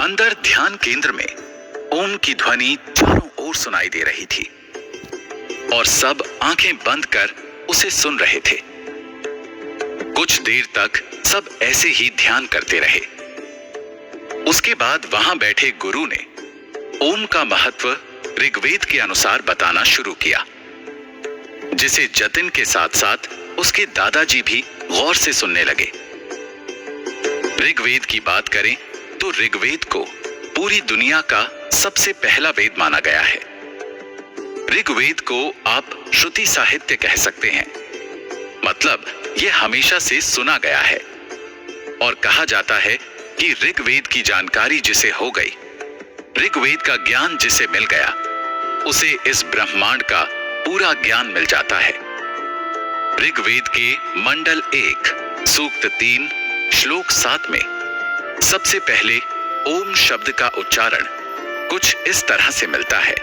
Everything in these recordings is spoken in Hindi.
अंदर ध्यान केंद्र में ओम की ध्वनि चारों ओर सुनाई दे रही थी और सब आंखें बंद कर उसे सुन रहे थे। कुछ देर तक सब ऐसे ही ध्यान करते रहे। उसके बाद वहां बैठे गुरु ने ओम का महत्व ऋग्वेद के अनुसार बताना शुरू किया, जिसे जतिन के साथ साथ उसके दादाजी भी गौर से सुनने लगे। ऋग्वेद की बात करें तो ऋग्वेद को पूरी दुनिया का सबसे पहला वेद माना गया है। ऋग्वेद को आप श्रुति साहित्य कह सकते हैं, मतलब यह हमेशा से सुना गया है और कहा जाता है कि ऋग्वेद की जानकारी जिसे हो गई, ऋग्वेद का ज्ञान जिसे मिल गया, उसे इस ब्रह्मांड का पूरा ज्ञान मिल जाता है। ऋग्वेद के मंडल 1 सूक्त 3 श्लोक 7 में सबसे पहले ओम शब्द का उच्चारण कुछ इस तरह से मिलता है।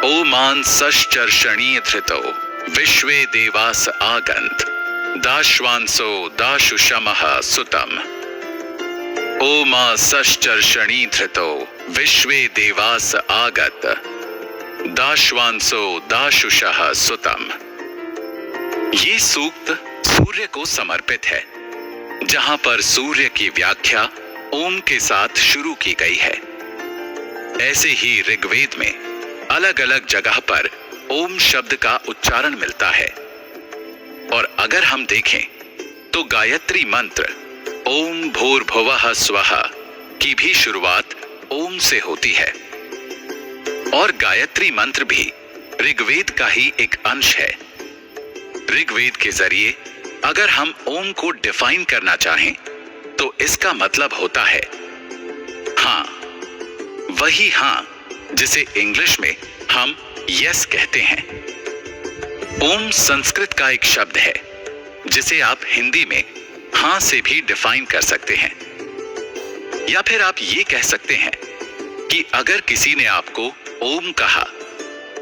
ओमान सश्चर्षणीय धृतो विश्वे देवास आगंत दाश्वांसो दाशुषमः सुतम। ओमा सश्चर्षणी धृतो विश्वे देवास आगत दाश्वांसो दाशुषः सुतम। ये सूक्त सूर्य को समर्पित है, जहां पर सूर्य की व्याख्या ओम के साथ शुरू की गई है। ऐसे ही ऋग्वेद में अलग अलग जगह पर ओम शब्द का उच्चारण मिलता है। और अगर हम देखें तो गायत्री मंत्र ओम भूर्भुवः स्वः की भी शुरुआत ओम से होती है और गायत्री मंत्र भी ऋग्वेद का ही एक अंश है। ऋग्वेद के जरिए अगर हम ओम को डिफाइन करना चाहें तो इसका मतलब होता है हां, वही हां जिसे इंग्लिश में हम यस कहते हैं। ओम संस्कृत का एक शब्द है जिसे आप हिंदी में हां से भी डिफाइन कर सकते हैं। या फिर आप ये कह सकते हैं कि अगर किसी ने आपको ओम कहा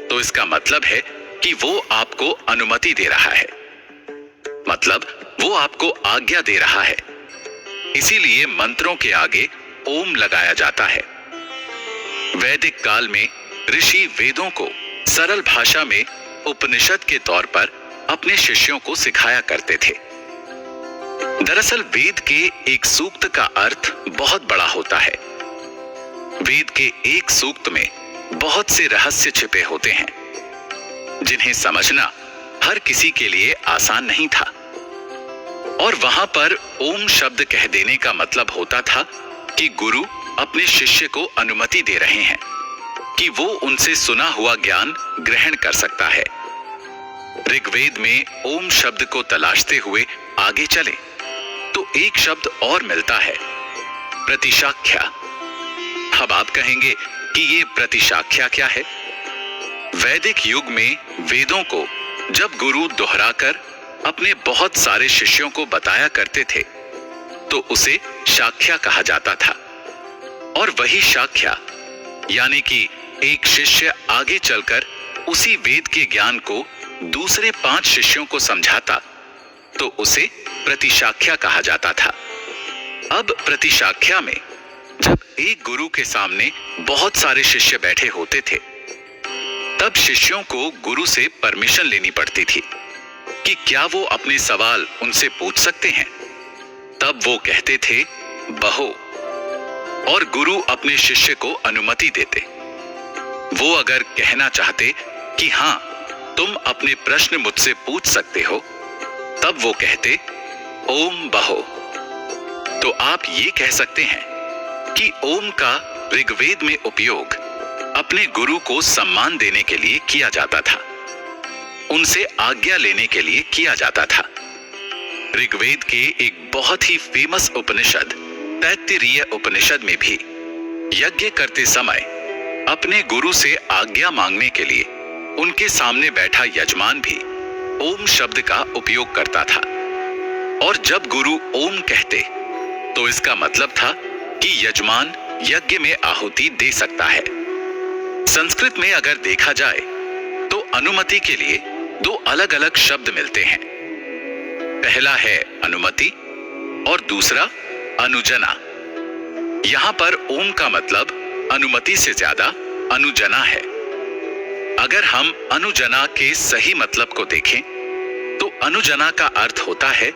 तो इसका मतलब है कि वो आपको अनुमति दे रहा है, मतलब वो आपको आज्ञा दे रहा है। इसीलिए मंत्रों के आगे ओम लगाया जाता है। वैदिक काल में ऋषि वेदों को सरल भाषा में उपनिषद के तौर पर अपने शिष्यों को सिखाया करते थे। दरअसल वेद के एक सूक्त का अर्थ बहुत बड़ा होता है। वेद के एक सूक्त में बहुत से रहस्य छिपे होते हैं, जिन्हें समझना हर किसी के लिए आसान नहीं था। और वहां पर ओम शब्द कह देने का मतलब होता था कि गुरु अपने शिष्य को अनुमति दे रहे हैं कि वो उनसे सुना हुआ ज्ञान ग्रहण कर सकता है। ऋग्वेद में ओम शब्द को तलाशते हुए आगे चले तो एक शब्द और मिलता है, प्रतिशाख्या। अब आप कहेंगे कि ये प्रतिशाख्या क्या है? वैदिक युग में वेदों को जब गुरु दोहराकर अपने बहुत सारे शिष्यों को बताया करते थे तो उसे शाख्या कहा जाता था। और वही शाख्या यानी कि एक शिष्य आगे चलकर उसी वेद के ज्ञान को दूसरे 5 शिष्यों को समझाता तो उसे प्रतिशाख्या कहा जाता था। अब प्रतिशाख्या में जब एक गुरु के सामने बहुत सारे शिष्य बैठे होते थे तब शिष्यों को गुरु से परमिशन लेनी पड़ती थी कि क्या वो अपने सवाल उनसे पूछ सकते हैं। तब वो कहते थे बहो, और गुरु अपने शिष्य को अनुमति देते। वो अगर कहना चाहते कि हां, तुम अपने प्रश्न मुझसे पूछ सकते हो, तब वो कहते ओम बहो। तो आप ये कह सकते हैं कि ओम का ऋग्वेद में उपयोग अपने गुरु को सम्मान देने के लिए किया जाता था, उनसे आज्ञा लेने के लिए किया जाता था। ऋग्वेद के एक बहुत ही फेमस उपनिषद तैत्तिरीय उपनिषद में भी यज्ञ करते समय अपने गुरु से आज्ञा मांगने के लिए उनके सामने बैठा यजमान भी ओम शब्द का उपयोग करता था। और जब गुरु ओम कहते तो इसका मतलब था कि यजमान यज्ञ में आहुति दे सकता है। संस्कृत में अगर देखा जाए तो अनुमति के लिए 2 अलग अलग शब्द मिलते हैं। पहला है अनुमति और दूसरा अनुजना। यहां पर ओम का मतलब अनुमति से ज्यादा अनुजना है। अगर हम अनुजना के सही मतलब को देखें तो अनुजना का अर्थ होता है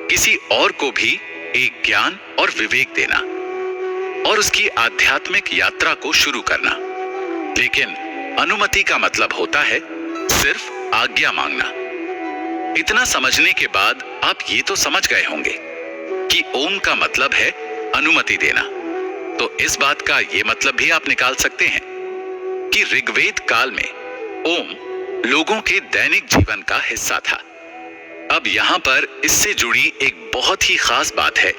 किसी और को भी एक ज्ञान और विवेक देना और उसकी आध्यात्मिक यात्रा को शुरू करना। लेकिन अनुमति का मतलब होता है सिर्फ आज्ञा मांगना। इतना समझने के बाद आप ये तो समझ गए होंगे कि ओम का मतलब है अनुमति देना। तो इस बात का ये मतलब भी आप निकाल सकते हैं कि ऋग्वेद काल में ओम लोगों के दैनिक जीवन का हिस्सा था। अब यहां पर इससे जुड़ी एक बहुत ही खास बात है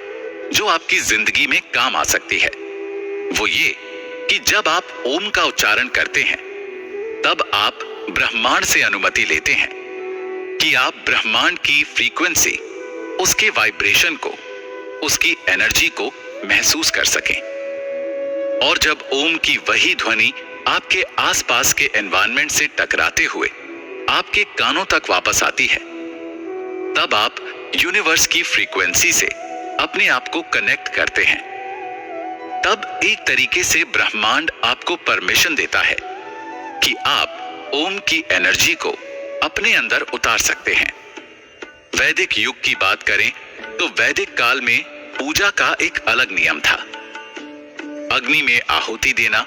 जो आपकी जिंदगी में काम आ सकती है। वो ये कि जब आप ओम का उच्चारण करते हैं तब आप ब्रह्मांड से अनुमति लेते हैं कि आप ब्रह्मांड की फ्रीक्वेंसी, उसके वाइब्रेशन को, उसकी एनर्जी को महसूस कर सकें। और जब ओम की वही ध्वनि आपके आसपास के एनवायरनमेंट से टकराते हुए आपके कानों तक वापस आती है, तब आप यूनिवर्स की फ्रीक्वेंसी से अपने आप को कनेक्ट करते हैं। तब एक तरीके से ब्रह्मांड आपको परमिशन देता है कि आप ओम की एनर्जी को अपने अंदर उतार सकते हैं। वैदिक युग की बात करें तो वैदिक काल में पूजा का एक अलग नियम था। अग्नि में आहुति देना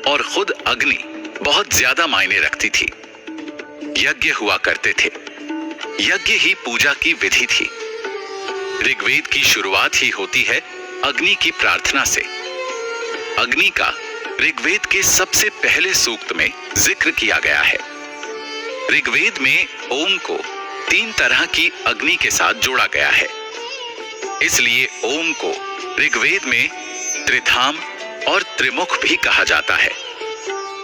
और खुद अग्नि बहुत ज्यादा मायने रखती थी। यज्ञ हुआ करते थे। यज्ञ ही पूजा की विधि थी। ऋग्वेद की शुरुआत ही होती है अग्नि की प्रार्थना से। अग्नि का ऋग्वेद के सबसे पहले सूक्त में जिक्र किया गया है। ऋग्वेद में ओम को 3 तरह की अग्नि के साथ जोड़ा गया है। इसलिए ओम को ऋग्वेद में त्रिधाम और त्रिमुख भी कहा जाता है।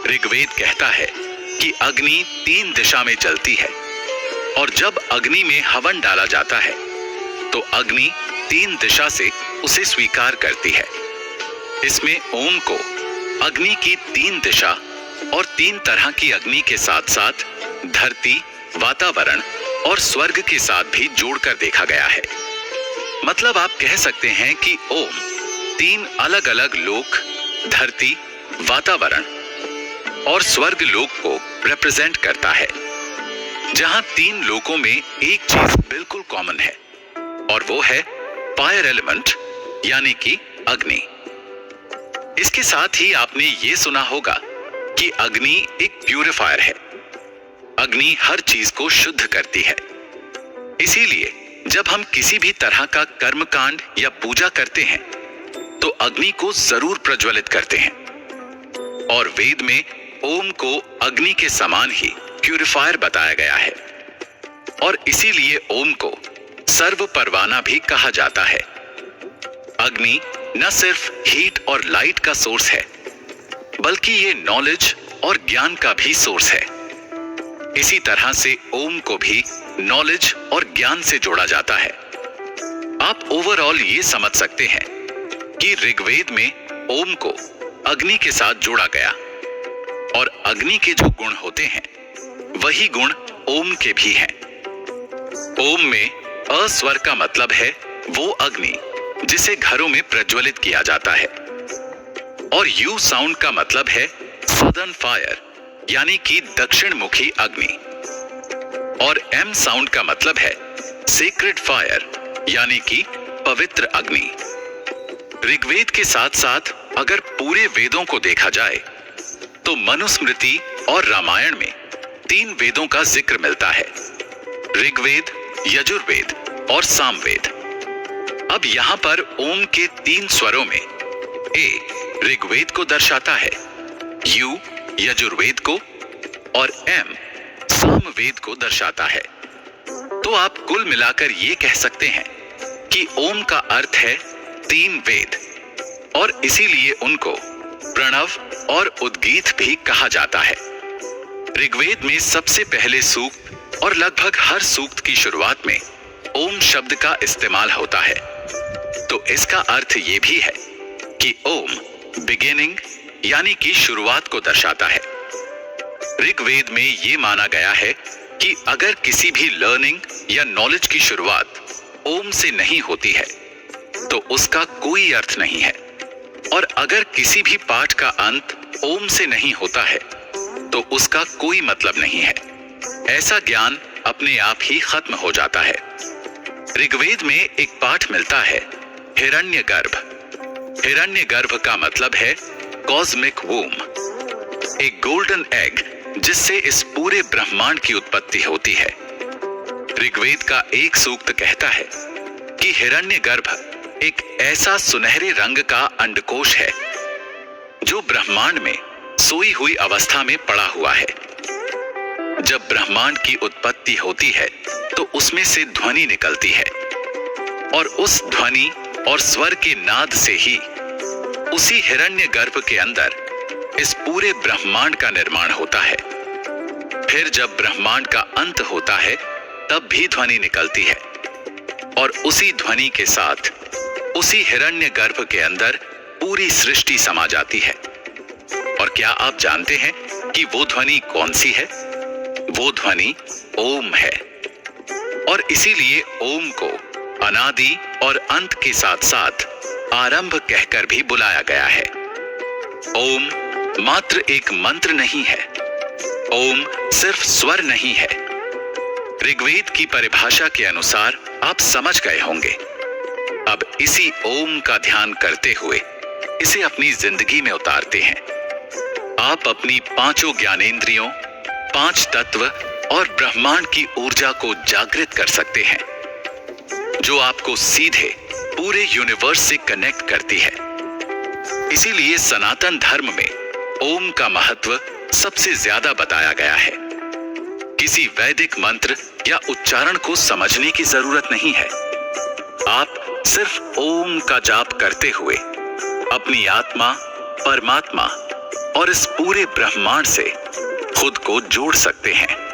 ऋग्वेद कहता है कि अग्नि 3 दिशा में जलती है और जब अग्नि में हवन डाला जाता है तो अग्नि 3 दिशा से उसे स्वीकार करती है। इसमें ओम को अग्नि की 3 दिशा और 3 तरह की अग्नि के साथ साथ धरती, वातावरण और स्वर्ग के साथ भी जोड़कर देखा गया है। मतलब आप कह सकते हैं कि ओम 3 अलग अलग लोक, धरती, वातावरण और स्वर्ग लोक को रिप्रेजेंट करता है, जहां 3 लोकों में एक चीज बिल्कुल कॉमन है और वो है फायर एलिमेंट यानी कि अग्नि। इसके साथ ही आपने ये सुना होगा कि अग्नि एक प्यूरिफायर है। अग्नि हर चीज को शुद्ध करती है। इसीलिए जब हम किसी भी तरह का कर्मकांड या पूजा करते हैं तो अग्नि को जरूर प्रज्वलित करते हैं। और वेद में ओम को अग्नि के समान ही प्यूरिफायर बताया गया है और इसीलिए ओम को सर्व परवाना भी कहा जाता है। अग्नि न सिर्फ हीट और लाइट का सोर्स है बल्कि ये नॉलेज और ज्ञान का भी सोर्स है। इसी तरह से ओम को भी नॉलेज और ज्ञान से जोड़ा जाता है। आप ओवरऑल ये समझ सकते हैं कि ऋग्वेद में ओम को अग्नि के साथ जोड़ा गया और अग्नि के जो गुण होते हैं वही गुण ओम के भी हैं। ओम में अ स्वर का मतलब है वो अग्नि जिसे घरों में प्रज्वलित किया जाता है और यू साउंड का मतलब है सदर्न फायर यानी कि दक्षिण मुखी अग्नि और एम साउंड का मतलब है सेक्रेड फायर यानी कि पवित्र अग्नि। ऋग्वेद के साथ साथ अगर पूरे वेदों को देखा जाए तो मनुस्मृति और रामायण में 3 वेदों का जिक्र मिलता है, ऋग्वेद, यजुर्वेद और सामवेद। अब यहां पर ओम के 3 स्वरों में ए ऋग्वेद को दर्शाता है, यू यजुर्वेद को और एम सामवेद को दर्शाता है। तो आप कुल मिलाकर ये कह सकते हैं कि ओम का अर्थ है 3 वेद और इसीलिए उनको प्रणव और उद्गीत भी कहा जाता है। ऋग्वेद में सबसे पहले सूक्त और लगभग हर सूक्त की शुरुआत में ओम शब्द का इस्तेमाल होता है। तो इसका अर्थ ये भी है कि ओम बिगिनिंग यानी कि शुरुआत को दर्शाता है। ऋग्वेद में ये माना गया है कि अगर किसी भी लर्निंग या नॉलेज की शुरुआत ओम से नहीं होती है तो उसका कोई अर्थ नहीं है। और अगर किसी भी पाठ का अंत ओम से नहीं होता है तो उसका कोई मतलब नहीं है। ऐसा ज्ञान अपने आप ही खत्म हो जाता है। ऋग्वेद में एक पाठ मिलता है, हिरण्यगर्भ। हिरण्यगर्भ का मतलब है कॉस्मिक वूम, एक गोल्डन एग जिससे इस पूरे ब्रह्मांड की उत्पत्ति होती है। ऋग्वेद का एक सूक्त कहता है कि हिरण्यगर्भ एक ऐसा सुनहरे रंग का अंडकोश है जो ब्रह्मांड में सोई हुई अवस्था में पड़ा हुआ है। जब ब्रह्मांड की उत्पत्ति होती है तो उसमें से ध्वनि निकलती है और उस ध्वनि और स्वर के नाद से ही उसी हिरण्यगर्भ के अंदर इस पूरे ब्रह्मांड का निर्माण होता है। फिर जब ब्रह्मांड का अंत होता है तब भी ध्वनि निकलती है और उसी ध्वनि के साथ उसी हिरण्यगर्भ के अंदर पूरी सृष्टि समा जाती है। और क्या आप जानते हैं कि वो ध्वनि कौन सी है? वो ध्वनि ओम है। और इसीलिए ओम को अनादि और अंत के साथ साथ आरंभ कहकर भी बुलाया गया है। ओम मात्र एक मंत्र नहीं है, ओम सिर्फ स्वर नहीं है। ऋग्वेद की परिभाषा के अनुसार आप समझ गए होंगे। अब इसी ओम का ध्यान करते हुए इसे अपनी जिंदगी में उतारते हैं। आप अपनी पांचों ज्ञानेंद्रियों, पांच तत्व और ब्रह्मांड की ऊर्जा को जागृत कर सकते हैं, जो आपको सीधे पूरे यूनिवर्स से कनेक्ट करती है। इसीलिए सनातन धर्म में ओम का महत्व सबसे ज्यादा बताया गया है। किसी वैदिक मंत्र या उच्चारण को समझने की जरूरत नहीं है। आप सिर्फ ओम का जाप करते हुए अपनी आत्मा, परमात्मा और इस पूरे ब्रह्मांड से खुद को जोड़ सकते हैं।